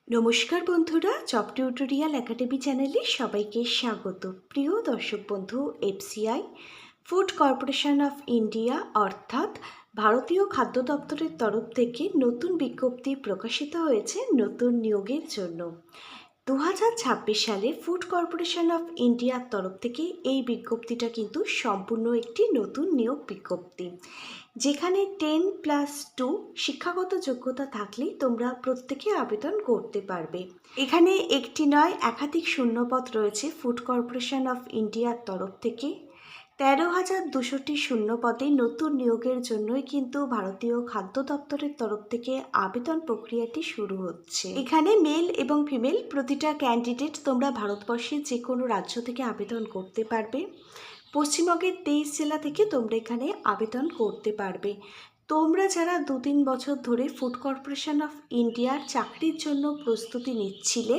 নমস্কার বন্ধুরা, job tutorial academy চ্যানেলে সবাইকে স্বাগত। প্রিয় দর্শক বন্ধু, FCI food corporation of India অর্থাৎ ভারতীয় খাদ্য দপ্তরের তরফ থেকে নতুন বিজ্ঞপ্তি প্রকাশিত হয়েছে নতুন নিয়োগের জন্য। 2026 সালে ফুড কর্পোরেশন অফ ইন্ডিয়ার তরফ থেকে এই বিজ্ঞপ্তিটা কিন্তু সম্পূর্ণ একটি নতুন নিয়োগ বিজ্ঞপ্তি, যেখানে 10+2 শিক্ষাগত যোগ্যতা থাকলেই তোমরা প্রত্যেকে আবেদন করতে পারবে। এখানে একটি নয় একাধিক শূন্যপদ রয়েছে ফুড কর্পোরেশন অফ ইন্ডিয়ার তরফ থেকে। 13,200টি শূন্যপদে নতুন নিয়োগের জন্যই কিন্তু ভারতীয় খাদ্য দপ্তরের তরফ থেকে আবেদন প্রক্রিয়াটি শুরু হচ্ছে। এখানে মেল এবং ফিমেল প্রতিটা ক্যান্ডিডেট তোমরা ভারতবর্ষের যে কোনো রাজ্য থেকে আবেদন করতে পারবে। পশ্চিমবঙ্গের 23 জেলা থেকে তোমরা এখানে আবেদন করতে পারবে। তোমরা যারা 2-3 বছর ধরে ফুড কর্পোরেশন অফ ইন্ডিয়ার চাকরির জন্য প্রস্তুতি নিচ্ছিলে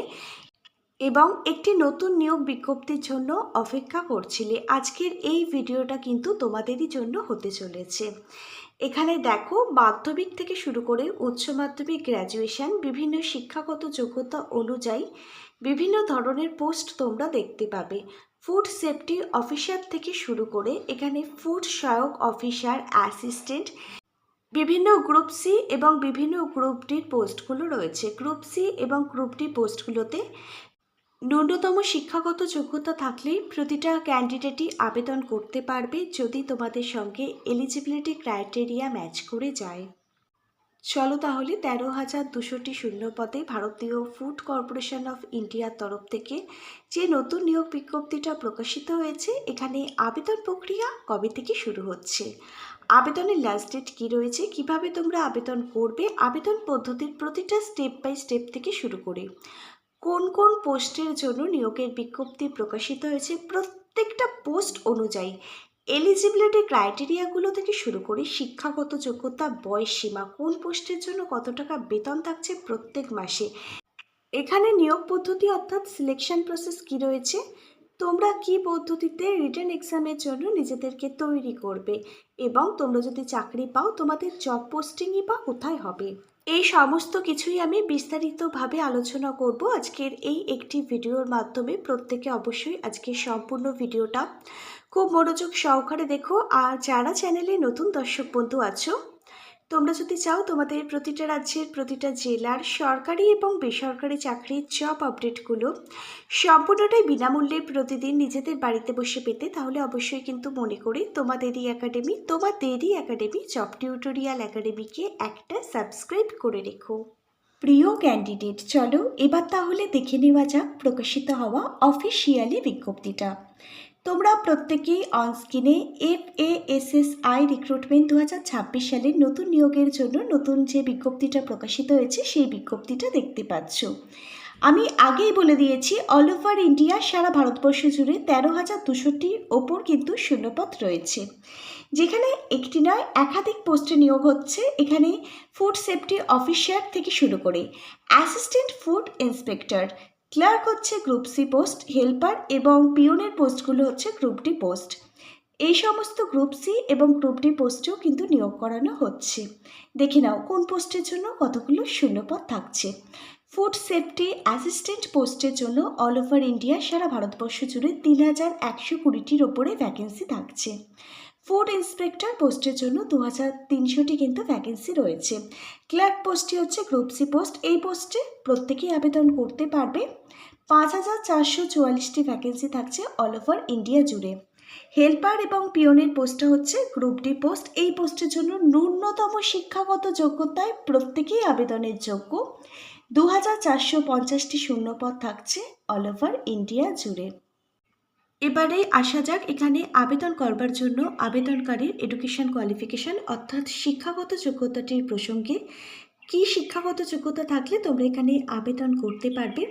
এবং একটি নতুন নিয়োগ বিজ্ঞপ্তির জন্য অপেক্ষা করছিলে, আজকের এই ভিডিওটা কিন্তু তোমাদেরই জন্য হতে চলেছে। এখানে দেখো, মাধ্যমিক থেকে শুরু করে উচ্চ মাধ্যমিক, গ্র্যাজুয়েশন, বিভিন্ন শিক্ষাগত যোগ্যতা অনুযায়ী বিভিন্ন ধরনের পোস্ট তোমরা দেখতে পাবে। ফুড সেফটি অফিসার থেকে শুরু করে এখানে ফুড সহায়ক অফিসার, অ্যাসিস্ট্যান্ট, বিভিন্ন গ্রুপ সি এবং বিভিন্ন গ্রুপ ডির পোস্টগুলো রয়েছে। গ্রুপ সি এবং গ্রুপ ডি পোস্টগুলোতে ন্যূনতম শিক্ষাগত যোগ্যতা থাকলেই প্রতিটা ক্যান্ডিডেটই আবেদন করতে পারবে, যদি তোমাদের সঙ্গে এলিজিবিলিটি ক্রাইটেরিয়া ম্যাচ করে যায়। চলো তাহলে 13,200টি শূন্যপদে ভারতীয় ফুড কর্পোরেশন অফ ইন্ডিয়ার তরফ থেকে যে নতুন নিয়োগ বিজ্ঞপ্তিটা প্রকাশিত হয়েছে, এখানে আবেদন প্রক্রিয়া কবে থেকে শুরু হচ্ছে, আবেদনের লাস্ট ডেট কী রয়েছে, কিভাবে তোমরা আবেদন করবে, আবেদন পদ্ধতির প্রতিটা স্টেপ বাই স্টেপ থেকে শুরু করে কোন কোন পোস্টের জন্য নিয়োগের বিজ্ঞপ্তি প্রকাশিত হয়েছে, প্রত্যেকটা পোস্ট অনুযায়ী এলিজিবিলিটি ক্রাইটেরিয়াগুলো থেকে শুরু করে শিক্ষাগত যোগ্যতা, বয়স সীমা, কোন পোস্টের জন্য কত টাকা বেতন থাকছে প্রত্যেক মাসে, এখানে নিয়োগ পদ্ধতি অর্থাৎ সিলেকশন প্রসেস কী রয়েছে, তোমরা কি পদ্ধতিতে রিটেন এক্সামের জন্য নিজেদেরকে তৈরি করবে, এবং তোমরা যদি চাকরি পাও তোমাদের জব পোস্টিংই বা কোথায় হবে, এই সমস্ত কিছুই আমি বিস্তারিতভাবে আলোচনা করব আজকের এই একটি ভিডিওর মাধ্যমে। প্রত্যেকে অবশ্যই আজকের সম্পূর্ণ ভিডিওটা খুব মনোযোগ সহকারে দেখো। আর যারা চ্যানেলে নতুন দর্শক বন্ধু আছো, তোমরা যদি চাও তোমাদের প্রতিটা রাজ্যের প্রতিটা জেলার সরকারি এবং বেসরকারি চাকরির জব আপডেটগুলো সম্পূর্ণটাই বিনামূল্যে প্রতিদিন নিজেদের বাড়িতে বসে পেতে, তাহলে অবশ্যই কিন্তু মনে করি তোমাদেরই একাডেমি জব টিউটোরিয়াল একাডেমিকে একটা সাবস্ক্রাইব করে রেখো। প্রিয় ক্যান্ডিডেট, চলো এবার তাহলে দেখে নেওয়া যাক প্রকাশিত হওয়া অফিসিয়ালি বিজ্ঞপ্তিটা। তোমরা প্রত্যেকেই অনস্ক্রিনে FASSI রিক্রুটমেন্ট 2026 সালের নতুন নিয়োগের জন্য নতুন যে বিজ্ঞপ্তিটা প্রকাশিত হয়েছে সেই বিজ্ঞপ্তিটা দেখতে পাচ্ছ। আমি আগেই বলে দিয়েছি, অল ওভার ইন্ডিয়া, সারা ভারতবর্ষ জুড়ে 13,200টির ওপর কিন্তু শূন্যপদ রয়েছে, যেখানে একটি নয় একাধিক পোস্টে নিয়োগ হচ্ছে। এখানে ফুড সেফটি অফিসার থেকে শুরু করে অ্যাসিস্ট্যান্ট ফুড ইন্সপেক্টর, ক্লার্ক হচ্ছে গ্রুপ সি পোস্ট, হেল্পার এবং পিওনের পোস্টগুলো হচ্ছে গ্রুপ ডি পোস্ট। এই সমস্ত গ্রুপ সি এবং গ্রুপ ডি পোস্টেও কিন্তু নিয়োগ করানো হচ্ছে। দেখে নাও কোন পোস্টের জন্য কতগুলো শূন্যপদ থাকছে। ফুড সেফটি অ্যাসিস্ট্যান্ট পোস্টের জন্য অল ওভার ইন্ডিয়া, সারা ভারতবর্ষ জুড়ে 3,120টির ওপরে ভ্যাকেন্সি থাকছে। ফুড ইন্সপেক্টর পোস্টের জন্য 2,300টি কিন্তু ভ্যাকেন্সি রয়েছে। ক্লার্ক পোস্টটি হচ্ছে গ্রুপ সি পোস্ট, এই পোস্টে প্রত্যেকেই আবেদন করতে পারবে। 5,444টি ভ্যাকেন্সি থাকছে অল ওভার ইন্ডিয়া জুড়ে। হেল্পার এবং পিওনের পোস্টটা হচ্ছে গ্রুপ ডি পোস্ট, এই পোস্টের জন্য ন্যূনতম শিক্ষাগত যোগ্যতায় প্রত্যেকেই আবেদনের যোগ্য। 2,450টি শূন্যপদ থাকছে অল ওভার ইন্ডিয়া জুড়ে। এবারে আসা যাক এখানে আবেদন করবার জন্য আবেদনকারীর এডুকেশন কোয়ালিফিকেশান অর্থাৎ শিক্ষাগত যোগ্যতাটির প্রসঙ্গে। কি শিক্ষাগত যোগ্যতা থাকলে তোমরা এখানে আবেদন করতে পারবে?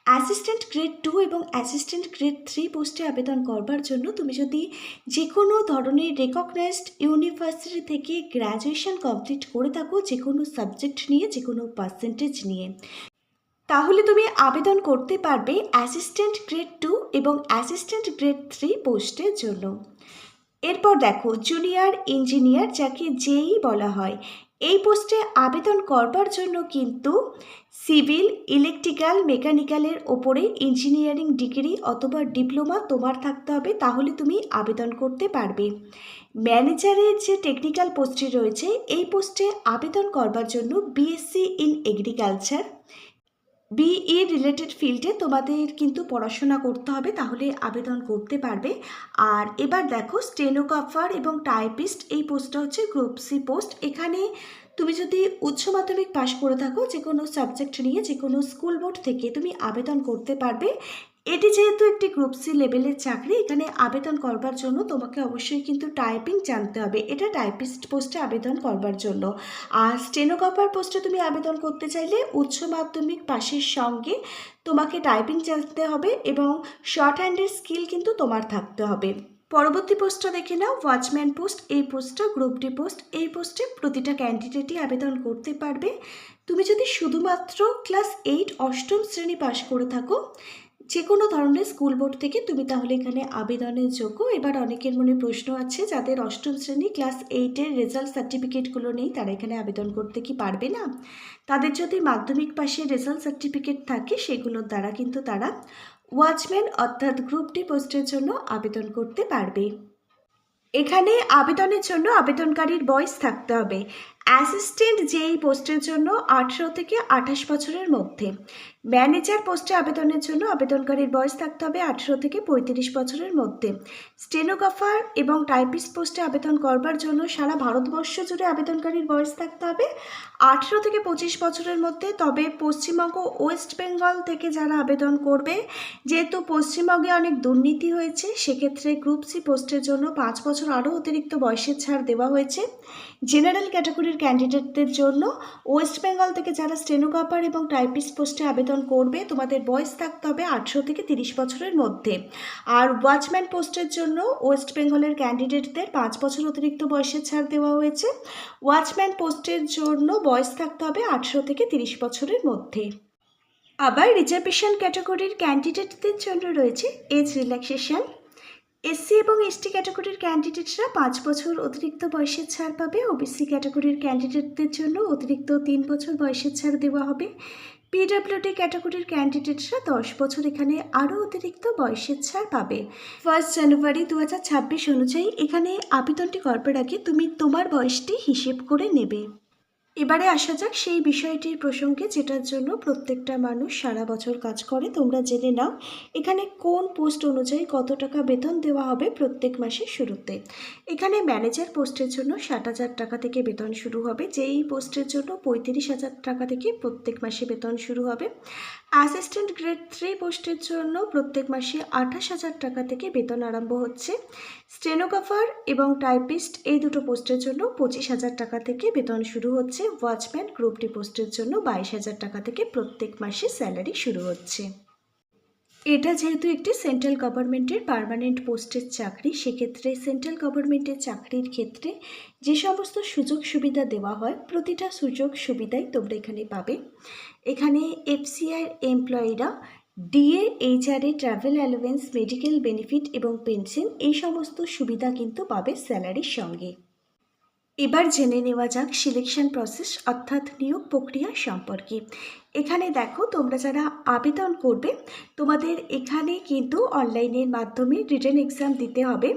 অ্যাসিস্ট্যান্ট গ্রেড 2 এবং অ্যাসিস্ট্যান্ট গ্রেড 3 পোস্টে আবেদন করবার জন্য তুমি যদি যে কোনো ধরনের রেকগনাইজড ইউনিভার্সিটি থেকে গ্র্যাজুয়েশন কমপ্লিট করে থাকো, যে কোনো সাবজেক্ট নিয়ে, যে কোনো পার্সেন্টেজ নিয়ে, তাহলে তুমি আবেদন করতে পারবে অ্যাসিস্ট্যান্ট গ্রেড 2 এবং অ্যাসিস্ট্যান্ট গ্রেড 3 পোস্টের জন্য। এরপর দেখো জুনিয়র ইঞ্জিনিয়ার, যাকে জেই বলা হয়, এই পোস্টে আবেদন করবার জন্য কিন্তু সিভিল, ইলেকট্রিক্যাল, মেকানিক্যালের ওপরে ইঞ্জিনিয়ারিং ডিগ্রি অথবা ডিপ্লোমা তোমার থাকতে হবে, তাহলে তুমি আবেদন করতে পারবে। ম্যানেজারের যে টেকনিক্যাল পোস্টটি রয়েছে, এই পোস্টে আবেদন করবার জন্য BSc in agriculture, BE related ফিল্ডে তোমাদের কিন্তু পড়াশোনা করতে হবে, তাহলে আবেদন করতে পারবে। আর এবার দেখো, স্টেনোগ্রাফার এবং টাইপিস্ট, এই পোস্টটা হচ্ছে গ্রুপ সি পোস্ট। এখানে তুমি যদি উচ্চ মাধ্যমিক পাশ করে থাকো, যে কোনো সাবজেক্ট নিয়ে যে কোনো স্কুল বোর্ড থেকে তুমি আবেদন করতে পারবে। এটি যেহেতু একটি গ্রুপ সি লেভেলের চাকরি, এখানে আবেদন করবার জন্য তোমাকে অবশ্যই কিন্তু টাইপিং জানতে হবে। এটা টাইপিস্ট পোস্টে আবেদন করবার জন্য। আর স্টেনোগ্রাফার পোস্টে তুমি আবেদন করতে চাইলে উচ্চ মাধ্যমিক পাশের সঙ্গে তোমাকে টাইপিং জানতে হবে এবং শর্ট হ্যান্ডের স্কিল কিন্তু তোমার থাকতে হবে। পরবর্তী পোস্টটা দেখে নাও, ওয়াচম্যান পোস্ট। এই পোস্টটা গ্রুপ ডি পোস্ট। এই পোস্টে প্রতিটা ক্যান্ডিডেটই আবেদন করতে পারবে। তুমি যদি শুধুমাত্র ক্লাস 8 অষ্টম শ্রেণী পাশ করে থাকো যে কোনো ধরনের স্কুল বোর্ড থেকে, তুমি তাহলে এখানে আবেদনের যোগ্য। এবার অনেকের মনে প্রশ্ন আছে, যাদের অষ্টম শ্রেণী ক্লাস 8-এর রেজাল্ট সার্টিফিকেটগুলো নেই, তারা এখানে আবেদন করতে কি পারবে না? তাদের যদি মাধ্যমিক পাশে রেজাল্ট সার্টিফিকেট থাকে, সেগুলোর দ্বারা কিন্তু তারা ওয়াচম্যান অর্থাৎ গ্রুপ ডি পোস্টের জন্য আবেদন করতে পারবে। এখানে আবেদনের জন্য আবেদনকারীর বয়স থাকতে হবে অ্যাসিস্ট্যান্ট যেই পোস্টের জন্য 18 থেকে 28 বছরের মধ্যে। ম্যানেজার পোস্টে আবেদনের জন্য আবেদনকারীর বয়স থাকতে হবে 18 থেকে 35 বছরের মধ্যে। স্টেনোগ্রাফার এবং টাইপিস্ট পোস্টে আবেদন করবার জন্য সারা ভারতবর্ষ জুড়ে আবেদনকারীর বয়স থাকতে হবে 18 থেকে 25 বছরের মধ্যে। তবে পশ্চিমবঙ্গ, ওয়েস্ট বেঙ্গল থেকে যারা আবেদন করবে, যেহেতু পশ্চিমবঙ্গে অনেক দুর্নীতি হয়েছে, সেক্ষেত্রে গ্রুপ সি পোস্টের জন্য 5 বছর আরও অতিরিক্ত বয়সের ছাড় দেওয়া হয়েছে। জেনারেল ক্যাটাগরির ক্যান্ডিডেটদের জন্য ওয়েস্ট বেঙ্গল থেকে যারা স্টেনোগ্রাফার এবং টাইপিস্ট পোস্টে আবেদন করবে, তোমাদের বয়স থাকতে হবে 18 থেকে 30 বছরের মধ্যে। আর ওয়াচম্যান পোস্টের জন্য ওয়েস্ট বেঙ্গলের ক্যান্ডিডেটদের 5 বছর অতিরিক্ত বয়সের ছাড় দেওয়া হয়েছে। ওয়াচম্যান পোস্টের জন্য বয়স থাকতে হবে 18 থেকে 30 বছরের মধ্যে। আবার রিজার্ভেশন ক্যাটাগরির ক্যান্ডিডেটদের জন্য রয়েছে এজ রিল্যাক্সেশন। এসসি এবং এসটি ক্যাটাগরির ক্যান্ডিডেটরা 5 বছর অতিরিক্ত বয়সের ছাড় পাবে। ওবিসি ক্যাটাগরির ক্যান্ডিডেটদের জন্য অতিরিক্ত 3 বছর বয়সের ছাড় দেওয়া হবে। পিডব্লিউডি ক্যাটাগরির ক্যান্ডিডেটরা 10 বছর এখানে আরও অতিরিক্ত বয়সের ছাড় পাবে। 1 জানুয়ারি 2026 অনুযায়ী এখানে আবেদনটি করবার আগে তুমি তোমার বয়সটি হিসেব করে নেবে। এবারে আসা যাক সেই বিষয়টির প্রসঙ্গে, যেটার জন্য প্রত্যেকটা মানুষ সারা বছর কাজ করে। তোমরা জেনে নাও এখানে কোন পোস্ট অনুযায়ী কত টাকা বেতন দেওয়া হবে প্রত্যেক মাসের শুরুতে। এখানে ম্যানেজার পোস্টের জন্য 60,000 টাকা থেকে বেতন শুরু হবে, যেই পোস্টের জন্য 35,000 টাকা থেকে প্রত্যেক মাসে বেতন শুরু হবে। অ্যাসিস্ট্যান্ট গ্রেড 3 পোস্টের জন্য প্রত্যেক মাসে 28,000 টাকা থেকে বেতন আরম্ভ হচ্ছে। স্টেনোগ্রাফার এবং টাইপিস্ট এই দুটো পোস্টের জন্য 25,000 টাকা থেকে বেতন শুরু হচ্ছে। ওয়াচম্যান গ্রুপ ডি পোস্টের জন্য 22,000 টাকা থেকে প্রত্যেক মাসে স্যালারি শুরু হচ্ছে। এটা যেহেতু একটি সেন্ট্রাল গভর্নমেন্টের পার্মানেন্ট পোস্টের চাকরি, সেক্ষেত্রে সেন্ট্রাল গভর্নমেন্টের চাকরির ক্ষেত্রে যে সমস্ত সুযোগ সুবিধা দেওয়া হয়, প্রতিটা সুযোগ সুবিধাই তোমরা এখানে পাবে। এখানে এফসিআই এমপ্লয়িরা DA, HRA, travel allowance, medical benefit এবং পেনশন, এই সমস্ত সুবিধা কিন্তু পাবে স্যালারির সঙ্গে। এবার জেনে নেওয়া যাক সিলেকশন প্রসেস অর্থাৎ নিয়োগ প্রক্রিয়া সম্পর্কে। এখানে দেখো, তোমরা যারা আবেদন করবে, তোমাদের এখানে কিন্তু অনলাইনের মাধ্যমে রিটেন এক্সাম দিতে হবে।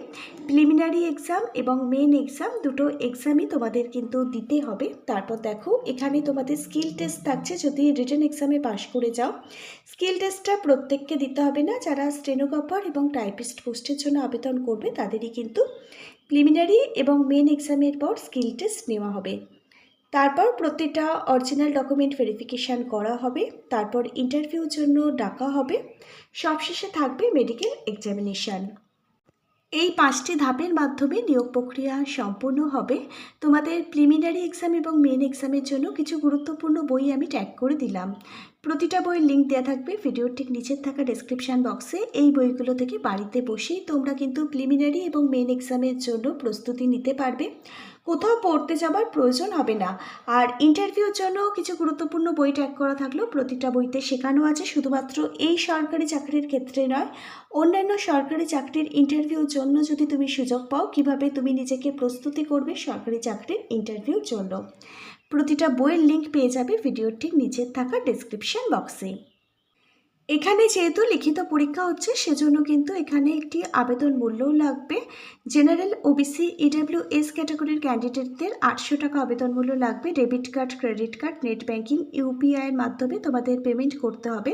প্রিলিমিনারি এক্সাম এবং মেন এক্সাম, দুটো এক্সামই তোমাদের কিন্তু দিতে হবে। তারপর দেখো, এখানে তোমাদের স্কিল টেস্ট থাকছে যদি রিটেন এক্সামে পাশ করে যাও। স্কিল টেস্টটা প্রত্যেককে দিতে হবে না, যারা স্টেনোগ্রাফার এবং টাইপিস্ট পোস্টের জন্য আবেদন করবে তাদেরই কিন্তু প্রিলিমিনারি এবং মেন এক্সামের পর স্কিল টেস্ট নেওয়া হবে। তারপর প্রত্যেকটা অরিজিনাল ডকুমেন্ট ভেরিফিকেশান করা হবে। তারপর ইন্টারভিউর জন্য ডাকা হবে। সবশেষে থাকবে মেডিকেল এক্সামিনেশান। এই 5টি ধাপের মাধ্যমে নিয়োগ প্রক্রিয়া সম্পূর্ণ হবে। তোমাদের প্রিলিমিনারি এক্সাম এবং মেন এক্সামের জন্য কিছু গুরুত্বপূর্ণ বই আমি ট্যাগ করে দিলাম। প্রতিটা বইয়ের লিঙ্ক দেওয়া থাকবে ভিডিওর ঠিক নিচের থাকা ডেসক্রিপশান বক্সে। এই বইগুলো থেকে বাড়িতে বসেই তোমরা কিন্তু প্রিলিমিনারি এবং মেন এক্সামের জন্য প্রস্তুতি নিতে পারবে, কোথাও পড়তে যাবার প্রয়োজন হবে না। আর ইন্টারভিউর জন্য কিছু গুরুত্বপূর্ণ বই ট্যাগ করা থাকলেও প্রতিটা বইতে শেখানো আছে, শুধুমাত্র এই সরকারি চাকরির ক্ষেত্রে নয়, অন্যান্য সরকারি চাকরির ইন্টারভিউর জন্য যদি তুমি সুযোগ পাও, কিভাবে তুমি নিজেকে প্রস্তুতি করবে সরকারি চাকরির ইন্টারভিউর জন্য। প্রতিটা বইয়ের লিঙ্ক পেয়ে যাবে ভিডিওর ঠিক নিচের থাকা ডেসক্রিপশন বক্সে। এখানে যেহেতু লিখিত পরীক্ষা হচ্ছে সেজন্য কিন্তু এখানে একটি আবেদন মূল্যও লাগবে। জেনারেল, ওবিসি, ইডব্লিউএস ক্যাটাগরির ক্যান্ডিডেটদের 800 টাকা আবেদন মূল্য লাগবে। Debit card, credit card, net banking, ইউপিআইয়ের মাধ্যমে তোমাদের পেমেন্ট করতে হবে।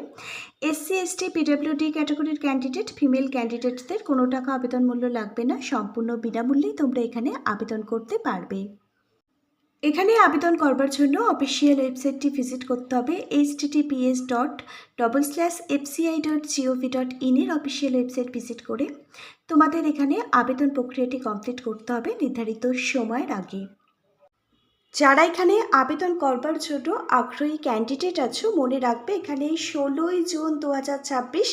এসসি, এসটি, পিডব্লিউডি ক্যাটাগরির ক্যান্ডিডেট, ফিমেল ক্যান্ডিডেটদের কোনো টাকা আবেদন মূল্য লাগবে না, সম্পূর্ণ বিনামূল্যেই তোমরা এখানে আবেদন করতে পারবে। এখানে আবেদন করবার জন্য অফিসিয়াল ওয়েবসাইটটি ভিজিট করতে হবে। https://fci.gov.in এর অফিসিয়াল ওয়েবসাইট ভিজিট করে তোমাদের এখানে আবেদন প্রক্রিয়াটি কমপ্লিট করতে হবে নির্ধারিত সময়ের আগে। যারা এখানে আবেদন করবার জন্য আগ্রহী ক্যান্ডিডেট আছো, মনে রাখবে এখানে 16ই জুন 2026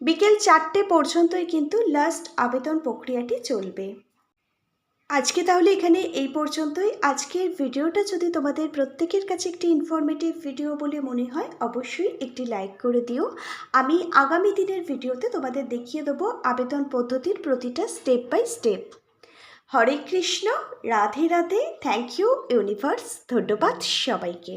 বিকেল 4টে পর্যন্তই কিন্তু লাস্ট আবেদন প্রক্রিয়াটি চলবে। আজকে তাহলে এখানে এই পর্যন্তই। আজকের ভিডিওটা যদি তোমাদের প্রত্যেকের কাছে একটি ইনফরমেটিভ ভিডিও বলে মনে হয় অবশ্যই একটি লাইক করে দিও। আমি আগামী দিনের ভিডিওতে তোমাদের দেখিয়ে দেবো আবেদন পদ্ধতির প্রতিটা step by step. Hare Krishna, Radhe Radhe, thank you universe, ধন্যবাদ সবাইকে।